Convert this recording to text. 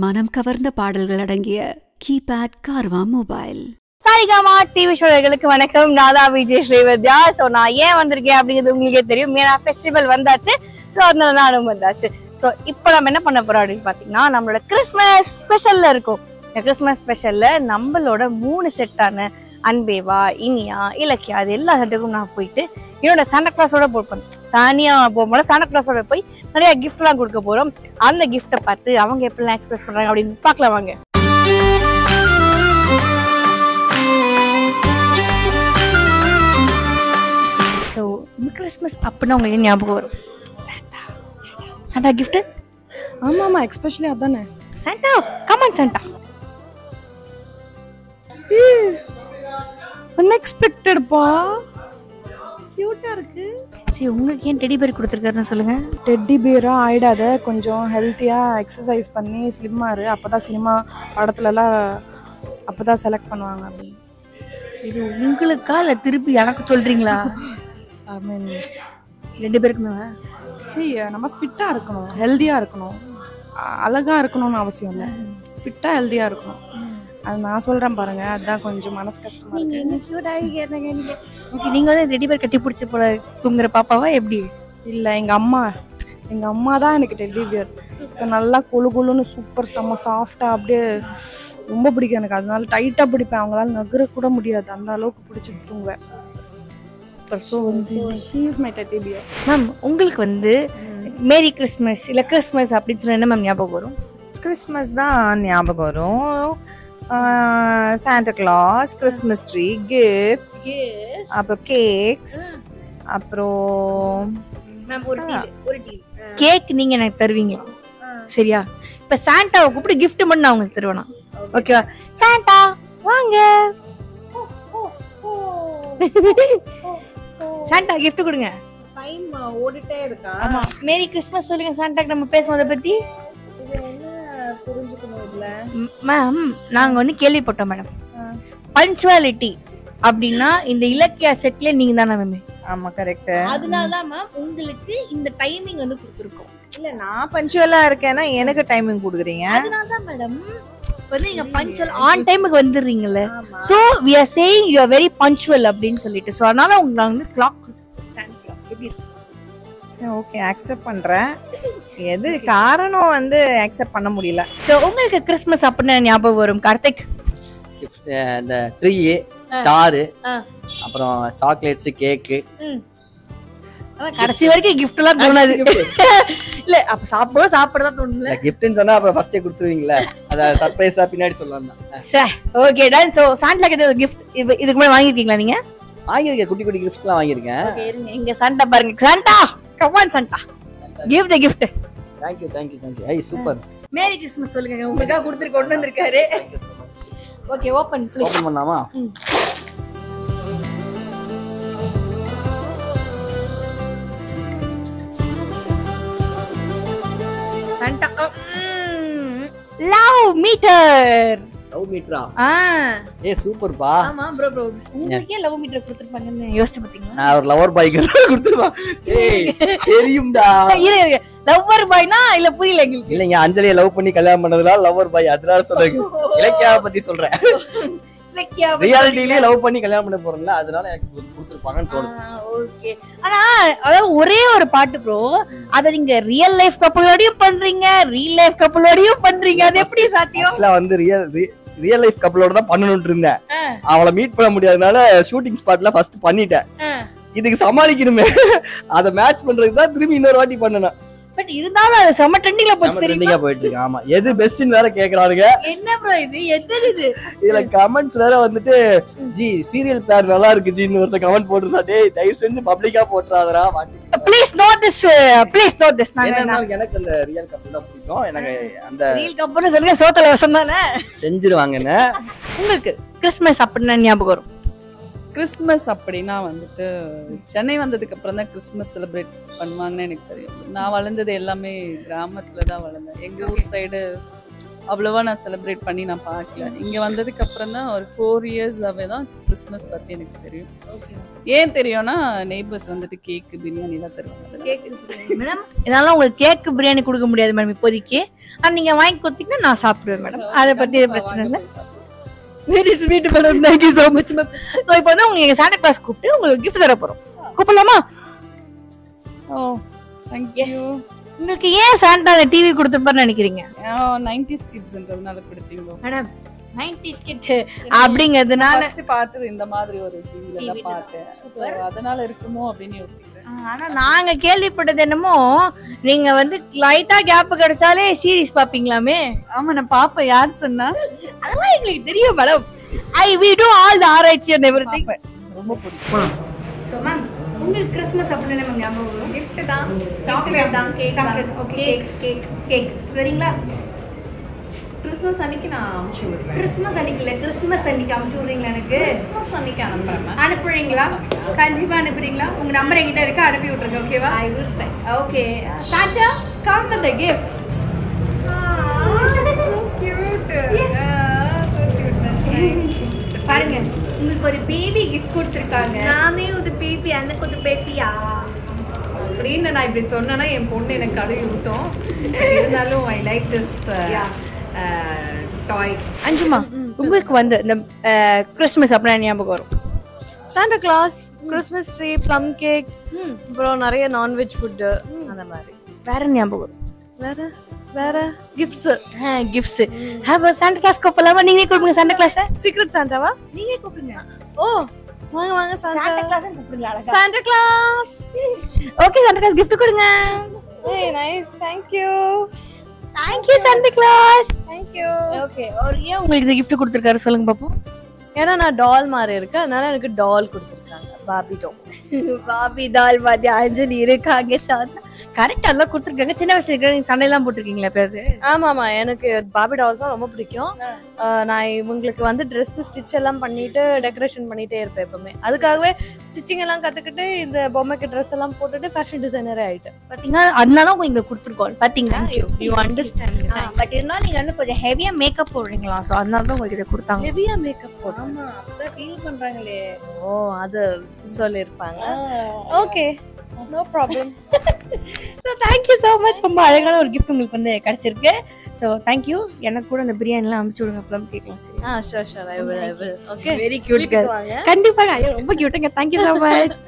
மனம் கவர்ந்த பாடல்கள் அடங்கிய keypad Carvaan mobile. Saregama TV ஷோர்களுக்கு வணக்கம். நாதா விஜய் ஸ்ரீவத்யா. ஸோ நான் ஏன் வந்திருக்கேன் அப்படிங்கிறது உங்களுக்கே தெரியும். ஏன்னா ஃபெஸ்டிவல் வந்தாச்சு. ஸோ அதனால நானும் வந்தாச்சு. ஸோ இப்போ நம்ம என்ன பண்ண போறோம் அப்படின்னு பார்த்தீங்கன்னா, நம்மளோட கிறிஸ்மஸ் ஸ்பெஷல்ல இருக்கும். இந்த கிறிஸ்மஸ் ஸ்பெஷல்ல நம்மளோட 3 செட்டான அன்பேவா, இனியா, இலக்கியா, அது எல்லா செட்டுக்கும் நான் போயிட்டு என்னோட சாண்டா கிளாஸோட போட்பேன். தனியாக போகும்போது சாண்டா கிளாஸோட போய் நிறைய கிஃப்ட்லாம் கொடுக்க போகிறோம். அந்த கிஃப்ட்டை பார்த்து அவங்க எப்படிலாம் எக்ஸ்பிரஸ் பண்ணுறாங்க அப்படின்னு பார்க்கலாம் வாங்க. ஸோ கிறிஸ்மஸ் அப்படின்னா உங்களுக்கு ஞாபகம் வரும் சாண்டா. Santa gift. ஆமாம், எக்ஸ்பெஷலி அதானே சாண்டா. Come on Santa. அன்எக்ஸ்பெக்டட்ப்பா, கியூட்டா இருக்கு. சரி, உங்களுக்கு ஏன் டெடி பேர் கொடுத்துருக்காருன்னு சொல்லுங்க. டெட்டி பியரா ஆயிடாத, கொஞ்சம் ஹெல்த்தியா எக்ஸசைஸ் பண்ணி ஸ்லிம்மா இரு, அப்பதான் சினிமா படத்துலலாம் அப்பதான் செலக்ட் பண்ணுவாங்க அப்படின்னு. இது உங்களுக்கா இல்லை திருப்பி எனக்கு சொல்றீங்களா? ஐ மீன் 2 பேருக்குமே. சரி, நம்ம ஃபிட்டா இருக்கணும், ஹெல்த்தியா இருக்கணும், அழகா இருக்கணும்னு அவசியம் இல்லை, ஃபிட்டா ஹெல்த்தியா இருக்கணும். அது நான் சொல்றேன் பாருங்க, அதுதான் கொஞ்சம் மனசு கஷ்டமா இருக்கு. நீங்க வந்து 2 பேர் கட்டி பிடிச்சி போல தூங்குற பாப்பாவா எப்படி? இல்லை, எங்க அம்மா தான் எனக்கு டெட்டி பியர். ஸோ நல்லா குழு குழுன்னு சூப்பர் செம்ம சாஃப்டா அப்படியே ரொம்ப பிடிக்கும் எனக்கு. அதனால டைட்டா பிடிப்பேன், அவங்களால நகர கூட முடியாது, அந்த அளவுக்கு பிடிச்சி தூங்குவேன். So she is my teddy bear. Ma'am, உங்களுக்கு வந்து மேரி கிறிஸ்மஸ் இல்லை கிறிஸ்மஸ் அப்படின்னு சொன்னா என்ன மேம் ஞாபகம் வரும்? கிறிஸ்மஸ் தான் ஞாபகம் வரும். Santa Claus, Christmas tree, gifts, அப்புறம் கேக்ஸ், அப்புறம் கேக் நீங்க எனக்கு தருவீங்க சரியா? இப்ப சாண்டாவை கூப்பிட்டு கிஃப்ட் மட்டும் நான் உங்களுக்கு தருவேனா? ஓகேவா? சாண்டா வாங்க, சாண்டா கிஃப்ட் கொடுங்க. டைம் ஓடிட்டே இருக்கா? ஆமா, மேரி கிறிஸ்மஸ் சொல்லுங்க சாண்டாக்கு. நம்ம பேசுவோம் அதை பத்தி. புரிஞ்சுக்கணும் இல்ல மேம், நாங்க ஒண்ணு கேள்விப்பட்டோம் மேடம், பஞ்சுவாலிட்டி அப்படின்னா இந்த இலக்கிய செட்ல நீங்க தானே மேம்? ஆமா, கரெக்ட். அதனாலதான் மேம் உங்களுக்கு இந்த டைமிங் வந்து கொடுத்துருக்கோம். இல்ல, நான் பஞ்சுவலா இருக்கேன்னா எனக்கு டைமிங் கொடுக்குறீங்க. அதனாலதான் மேடம் வந்து நீங்க பஞ்சுவல் ஆன் டைமுக்கு வந்துடுறீங்கல்ல. So we are saying you are very punctual அப்படின்னு சொல்லிட்டு. சோ அதனால உங்களுக்கு வந்து கிளாக் எப்படி? ஓகே, அக்செப்ட் பண்றேன். எது காரணம் வந்து அக்செப்ட் பண்ண முடியல. சோ உங்களுக்கு கிறிஸ்மஸ் அப்படின்னு ஞாபகம் வரும் கார்த்திக்? இந்த ட்ரீ, ஸ்டார், அப்புறம் சாக்லேட்ஸ், கேக்கு. கடைசி வரைக்கும் கிஃப்ட் எல்லாம் தோணாது இல்ல? அப்ப சாப்பிடதான் தோணும்ல. கிஃப்ட்னு சொன்னா அப்புறம் ஃபர்ஸ்டே கொடுத்துருவீங்களா? அத சர்ப்ரைஸா பின்னாடி சொல்லலாம் தான். சரி, ஓகே டன். சோ சாண்டா கிட்ட கிஃப்ட் இதுக்கு முன்னாடி வாங்கிருக்கீங்களா நீங்க? வாங்கியிருக்கேன், குட்டி குட்டி கிஃப்ட்ஸ்லாம் வாங்கியிருக்கேன். ஓகே, இருங்க, இங்க சாண்டா பாருங்க. Santa come on Santa, give the gift. Thank you. ஐ சூப்பர். மேரி கிறிஸ்மஸ் சொல்லுங்க, உங்களுக்காக கொடுத்து கொண்டு வந்திருக்காரு. Okay, open please. ஓபன் பண்ணலாமா? Santa love meter. லவ் மீட்டரா? சூப்பர் பா. ஆமா ப்ரோ, உங்களுக்கே லவ் மீட்டர் கொடுத்திருப்பாங்கன்னு யோசிச்சு பாத்தீங்களா? நான் ஒரு லவர் பாய்க்கு கொடுத்துருவேன். ஏய் தெரியும்டா. இரு, லவ்வர் பாய்னா இல்ல புரியல உங்களுக்கு? இல்லங்க, அஞ்சலியை லவ் பண்ணி கல்யாணம் பண்ணதுனால லவர் பாய், அதனால சொல்றேன். இலக்கியாவை பத்தி சொல்றேன். ரியாலிட்டிலே லவ் பண்ணி கல்யாணம் பண்ண போறோம்ல, அதனால எனக்கு கொடுத்துருப்பாங்கன்னு தோணுது. ஓகே, ஆனா அதாவது ஒரே ஒரு பாட்டு ப்ரோ, அத நீங்க ரியல் லைஃப் கப்புளோடயும் பண்றீங்க, ரியல் லைஃப் கப்புளோடயும் பண்றீங்க, அது எப்படி சாத்தியம்? ஆக்சுவலா வந்து ரியல் லைஃப் கப்புளோட தான் பண்ணணும்னு இருந்தேன். அவளை மீட் பண்ண முடியாதனால ஷூட்டிங் ஸ்பாட்ல ஃபர்ஸ்ட் பண்ணிட்டேன். இதுக்கு சமாளிக்கணுமே, அத மேட்ச் பண்றதுக்கு தான் திரும்பி இன்னொரு வாட்டி பண்ணணும். பட் இருந்தாலும் அது செம ட்ரெண்டிங்ல போச்சு. ட்ரெண்டிங்கா போயிட்டு இருக்கு. ஆமா, எது பெஸ்ட்னு வேற கேக்குறானுங்க. என்ன ப்ரோ இது, என்னது இது? இதுல கமெண்ட்ஸ் வேற வந்துட்டு, ஜி சீரியல் பேர் நல்லா இருக்கு ஜின்னு ஒருத்த கமெண்ட் போட்டுருந்தா. டேய் தயவு செஞ்சு பப்ளிக்கா போட்டுறாதடா. Please note this, please note this. எனக்கு அந்த ரியல் கப்புள் தான் பிடிக்கும். எனக்கு அந்த ரியல் கப்புள்னு சொல்லுங்க, சோத்தல வசம் தானே செஞ்சிருவாங்கன்னு. உங்களுக்கு கிறிஸ்மஸ் அப்படின்னா ஞாபகம் வரும்? கிறிஸ்மஸ் அப்படின்னா வந்துட்டு சென்னை வந்ததுக்கு அப்புறம் தான் கிறிஸ்மஸ் செலிப்ரேட் பண்ணுவாங்கன்னு எனக்கு தெரியும். நான் வளர்ந்தது எல்லாமே கிராமத்துல தான் வளர்ந்தேன். எங்க ஊர் சைடு அவ்வளோவா நான் செலிப்ரேட் பண்ணி நான் பார்க்கல. இங்கே வந்ததுக்கு அப்புறம் தான் ஒரு 4 இயர்ஸாகவே தான் கிறிஸ்மஸ் பற்றி எனக்கு தெரியும். ஏன் தெரியும்னா நெய்பர்ஸ் வந்துட்டு கேக்கு பிரியாணிலாம் தருவாங்க. மேடம் இதனால உங்களுக்கு கேக்கு பிரியாணி கொடுக்க முடியாது மேடம் இப்போதைக்கு. ஆனால் நீங்கள் வாங்கி கொடுத்தீங்கன்னா நான் சாப்பிடுவேன் மேடம். அதை பற்றி பிரச்சனை இல்லை. Very sweet madam, thank you so much ma'am. So இப்போ வந்து உங்களுக்கு சாண்டா கிளாஸ் கூப்பிட்டு உங்களுக்கு கிஃப்ட் தர போகிறோம். கூப்பிடலாமா? ஓ தேங்க்யூ. உங்களுக்கு ஏன் சாண்டா அந்த டிவி கொடுத்துப்பாருன்னு நினைக்கிறீங்க? 90s கிட்ஸ்ன்றதுனால கொடுத்தீங்களோ madam? 90s கிட் அப்படிங்கிறதுனால பார்த்தது இந்த மாதிரி ஒரு டிவில தான் பார்த்தேன். ஸோ அதனால இருக்குமோ அப்படின்னு யோசிக்கிறேன். ஆனா நாங்க கேள்விப்பட்டது என்னமோ நீங்க வந்து லைட்டா கேப் கிடைச்சாலே சீரிஸ் பாப்பீங்களாமே. ஆமா நான் பாப்பேன். யார் சொன்னா? அதெல்லாம் எங்களுக்கு தெரியும் madam. we do all the ஆராய்ச்சி and everything. ரொம்ப பிடிக்கும். சோ மேம் உங்களுக்கு கிறிஸ்மஸ் அப்படினே மேம் ஞாபகம் வரும்? gift தான், சாக்லேட் தான், கேக் தான். ஓகே கேக் வரீங்களா? கிறிஸ்மஸ் அன்னைக்கு நான் அனுப்பிச்சு விடுறேன். கிறிஸ்மஸ் அன்னைக்கு இல்ல, கிறிஸ்மஸ் அன்னைக்கு அனுப்பிச்சு விடுறீங்களா? எனக்கு கிறிஸ்மஸ் அன்னைக்கு அனுப்புறேன். அனுப்புறீங்களா? கண்டிப்பா அனுப்புறீங்களா? உங்க நம்பர் என்கிட்ட இருக்கு, அனுப்பி விட்டுருங்க. ஓகேவா? I will send. Okay Chacha come with the gift. So cute. Yes. So cute. That's nice. பாருங்க உங்களுக்கு ஒரு பேபி கிஃப்ட் கொடுத்துருக்காங்க. நானே ஒரு பேபி, எனக்கு ஒரு பேபியா அப்படின்னு நான் இப்படி சொன்னேன்னா என் பொண்ணு எனக்கு கழுவி விட்டோம். இருந்தாலும் ஐ லைக் திஸ் டாய். அஞ்சுமா உங்களுக்கு வந்து இந்த கிறிஸ்மஸ் அப்படின்னா ஞாபகம் வரும்? Santa Claus, Christmas tree, plum cake, அப்புறம் நிறைய நான்வெஜ் ஃபுட்டு அந்த மாதிரி. வேற ஞாபகம் வரும்? வேற வேற gifts. Gifts. Have Santa Claus கூப்பிடலாமா? நீங்களே கூப்பிடுங்க சாண்டா கிளாஸ். சீக்ரெட் சாண்டாவா? நீங்களே கூப்பிடுங்க. ஓ வாங்க வாங்க சாண்டா கிளாஸ் கூப்பிடுங்க. அழகா Santa Claus. Okay Santa Claus gift கொடுங்க. Hey nice, thank you. Thank you Santa Claus. Thank you. Okay அவர் ஏன் உங்களுக்கு இந்த gift கொடுத்திருக்காரு சொல்லுங்க பாப்போம். ஏன்னா நான் டால் மாதிரி இருக்கேன், அதனால எனக்கு டால் கொடுத்துருக்காங்க. பாபி டால். பாபி டால் மாதிரி அஞ்சலி இருக்காங்க. சாந்தா கரெக்டா எல்லாம் கொடுத்துருக்காங்க. சின்ன வயசுல இருக்க நீங்க சண்டையெல்லாம் போட்டிருக்கீங்களா எப்பயாவது? ஆமாமா, எனக்கு பாபி டால்ஸ் தான் ரொம்ப பிடிக்கும். நான் இவங்களுக்கு வந்து ட்ரெஸ் ஸ்டிச் எல்லாம் பண்ணிட்டு டெக்கரேஷன் பண்ணிட்டே இருப்பேன் எப்பவுமே. அதுக்காகவே ஸ்டிச்சிங் எல்லாம் கத்துக்கிட்டு இந்த பொம்மைக்கு ட்ரெஸ் எல்லாம் போட்டுட்டு ஃபேஷன் டிசைனரே ஆயிட்டேன். பாத்தீங்கன்னா அதனால உங்களுக்கு கொடுத்துருக்கோம். பாத்தீங்களா? You understand. பட் இருந்தாலும் நீங்க வந்து கொஞ்சம் ஹெவியா மேக்கப் போடுறீங்களா? சோ அதனால தான் உங்களுக்கு இதை கொடுத்தாங்க. ஹெவியா மேக்கப் போடுறேன். ஆமா அதான் ஃபீல் பண்றாங்களே. ஓ அது சொல்லிருப்பாங்க. Okay no problem. So thank you so much. ரொம்ப அழகான ஒரு கிஃப்ட் உங்களுக்கு வந்து கிடைச்சிருக்கு. So thank you. எனக்கு கூட அந்த பிரியாணிலாம் அனுப்பிச்சு விடுங்க. அப்புறம் கேட்கலாம். சரி sure I will. Okay very cute. கண்டிப்பாக ரொம்ப கியூட்டுங்க. Thank you so much.